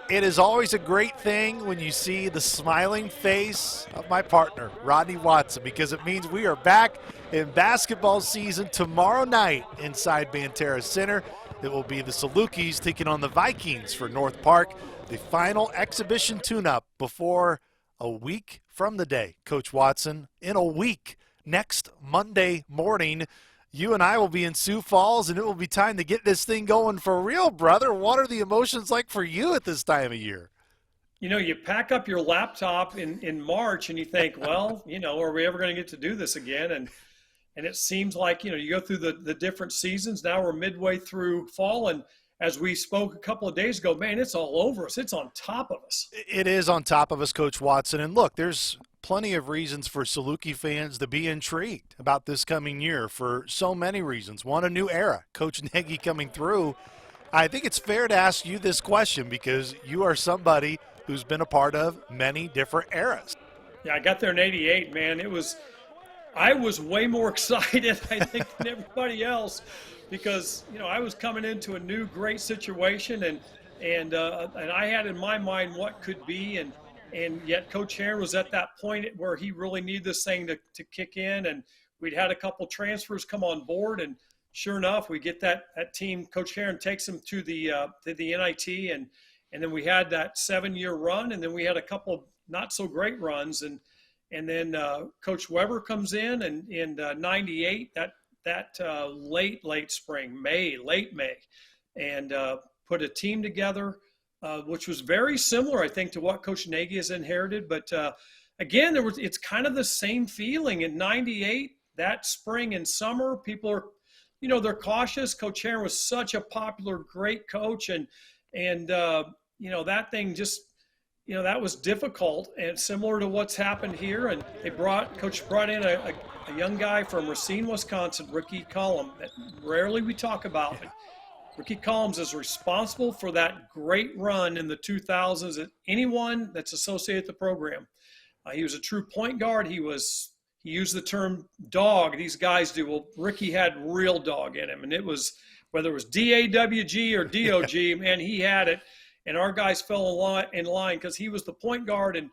It is always a great thing when you see the smiling face of my partner, Rodney Watson, because it means we are back in basketball season tomorrow night inside Banterra Center. It will be the Salukis taking on the Vikings for North Park, the final exhibition tune-up before a week from the day. Coach Watson, in a week, next Monday morning, you and I will be in Sioux Falls, and it will be time to get this thing going for real, brother. What are the emotions like for you at this time of year? You know, you pack up your laptop in March and you think, well, are we ever going to get to do this again? And it seems like, you go through the different seasons. Now we're midway through fall. And as we spoke a couple of days ago, man, it's all over us. It's on top of us. It is on top of us, Coach Watson. And look, there's plenty of reasons for Saluki fans to be intrigued about this coming year for so many reasons. One, a new era. Coach Nagy coming through. I think it's fair to ask you this question because you are somebody who's been a part of many different eras. Yeah, I got there in '88, man. I was way more excited, I think, than everybody else because, I was coming into a new great situation and I had in my mind what could be and yet Coach Heron was at that point where he really needed this thing to kick in, and we'd had a couple transfers come on board, and sure enough, we get that team. Coach Heron takes them to the NIT, and then we had that 7-year run, and then we had a couple of not so great runs, and then Coach Weber comes in '98, that late spring, late May, and put a team together. Which was very similar, I think, to what Coach Nagy has inherited. But again, it's kind of the same feeling in '98. That spring and summer, people are, they're cautious. Coach Heron was such a popular, great coach, and that thing just, that was difficult and similar to what's happened here. And Coach brought in a young guy from Racine, Wisconsin, Ricky Collum, that rarely we talk about. Ricky Collins is responsible for that great run in the 2000s that anyone that's associated with the program. He was a true point guard. He used the term dog. These guys do. Well, Ricky had real dog in him. And it was, whether it was DAWG or DOG, man, he had it. And our guys fell in line because he was the point guard. And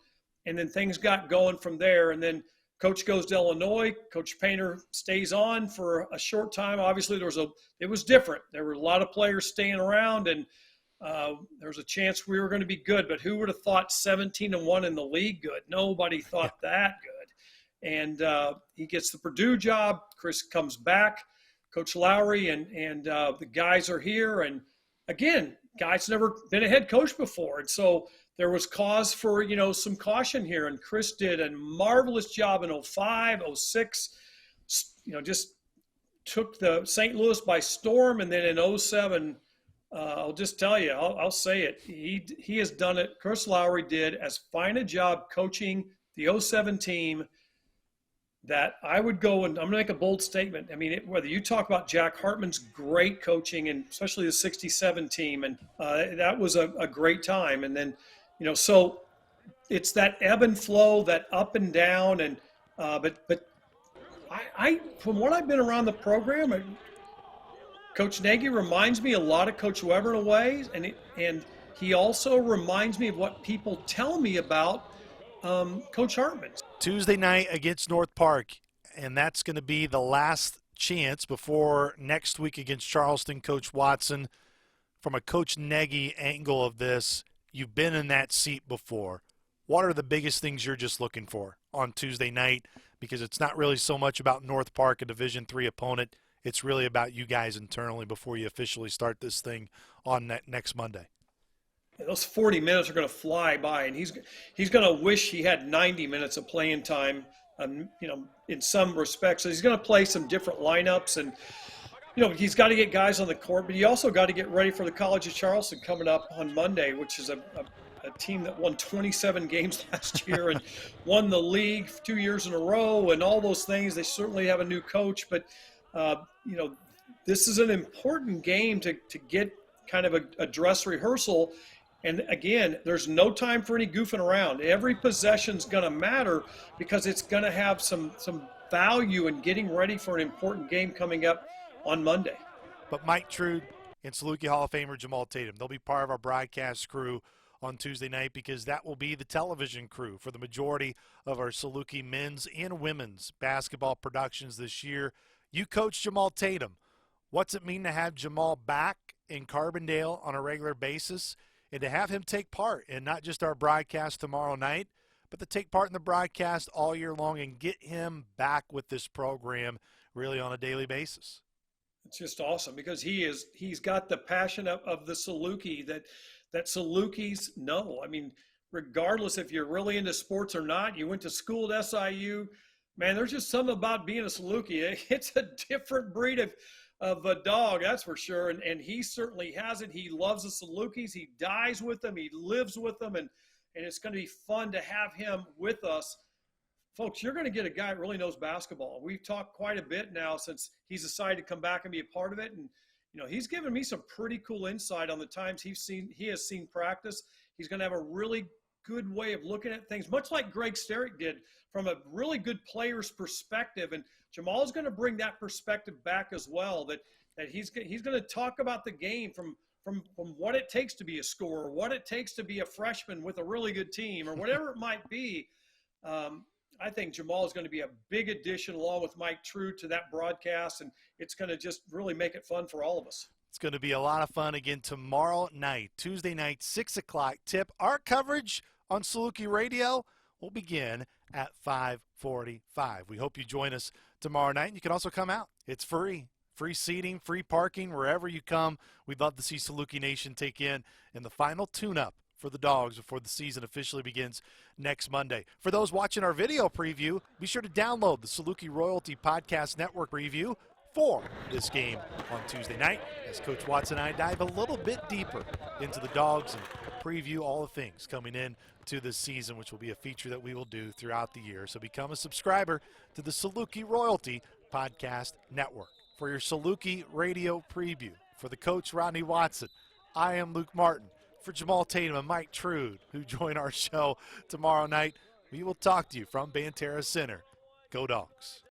then things got going from there. And then Coach goes to Illinois. Coach Painter stays on for a short time. Obviously, it was different. There were a lot of players staying around, and there was a chance we were going to be good. But who would have thought 17-1 in the league good? Nobody thought that good. And he gets the Purdue job. Chris comes back. Coach Lowry and the guys are here. And again, guys never been a head coach before, and so there was cause for, some caution here, and Chris did a marvelous job in '05, '06, just took the St. Louis by storm, and then in '07, I'll just tell you, I'll say it, he has done it. Chris Lowry did as fine a job coaching the '07 team that I would go, and I'm going to make a bold statement. I mean, whether you talk about Jack Hartman's great coaching, and especially the '67 team, and that was a great time, and then, so it's that ebb and flow, that up and down, and but I from what I've been around the program, Coach Nagy reminds me a lot of Coach Weber in a way, and he also reminds me of what people tell me about Coach Hartman. Tuesday night against North Park, and that's going to be the last chance before next week against Charleston. Coach Watson, from a Coach Nagy angle of this, you've been in that seat before. What are the biggest things you're just looking for on Tuesday night? Because it's not really so much about North Park, a Division III opponent. It's really about you guys internally before you officially start this thing on next Monday. Those 40 minutes are going to fly by, and he's going to wish he had 90 minutes of playing time, in some respects. So he's going to play some different lineups, and he's got to get guys on the court, but he also got to get ready for the College of Charleston coming up on Monday, which is a team that won 27 games last year and won the league 2 years in a row and all those things. They certainly have a new coach, but, this is an important game to get kind of a dress rehearsal. And again, there's no time for any goofing around. Every possession's going to matter because it's going to have some value in getting ready for an important game coming up on Monday. But Mike Trude and Saluki Hall of Famer Jamal Tatum, they'll be part of our broadcast crew on Tuesday night, because that will be the television crew for the majority of our Saluki men's and women's basketball productions this year. You coach Jamal Tatum. What's it mean to have Jamal back in Carbondale on a regular basis and to have him take part in not just our broadcast tomorrow night, but to take part in the broadcast all year long and get him back with this program really on a daily basis? It's just awesome because he's got the passion of the Saluki that Salukis know. I mean, regardless if you're really into sports or not, you went to school at SIU, man, there's just something about being a Saluki. It's a different breed of a dog, that's for sure. And he certainly has it. He loves the Salukis. He dies with them. He lives with them. And it's going to be fun to have him with us. Folks, you're going to get a guy that really knows basketball. We've talked quite a bit now since he's decided to come back and be a part of it. And, you know, he's given me some pretty cool insight on the times he has seen practice. He's going to have a really good way of looking at things, much like Greg Sterick did, from a really good player's perspective. And Jamal's going to bring that perspective back as well, that he's going to talk about the game from what it takes to be a scorer, what it takes to be a freshman with a really good team, or whatever it might be. I think Jamal is going to be a big addition along with Mike True to that broadcast, and it's going to just really make it fun for all of us. It's going to be a lot of fun again tomorrow night, Tuesday night, 6 o'clock tip. Our coverage on Saluki Radio will begin at 5:45. We hope you join us tomorrow night, and you can also come out. It's free. Free seating, free parking, wherever you come. We'd love to see Saluki Nation take in the final tune-up for the Dogs before the season officially begins next Monday. For those watching our video preview, be sure to download the Saluki Royalty Podcast Network preview for this game on Tuesday night, as Coach Watson and I dive a little bit deeper into the Dogs and preview all the things coming in to this season, which will be a feature that we will do throughout the year. So become a subscriber to the Saluki Royalty Podcast Network. For your Saluki Radio preview, for the coach, Rodney Watson, I am Luke Martin. For Jamal Tatum and Mike Trude, who join our show tomorrow night, we will talk to you from Banterra Center. Go Dogs.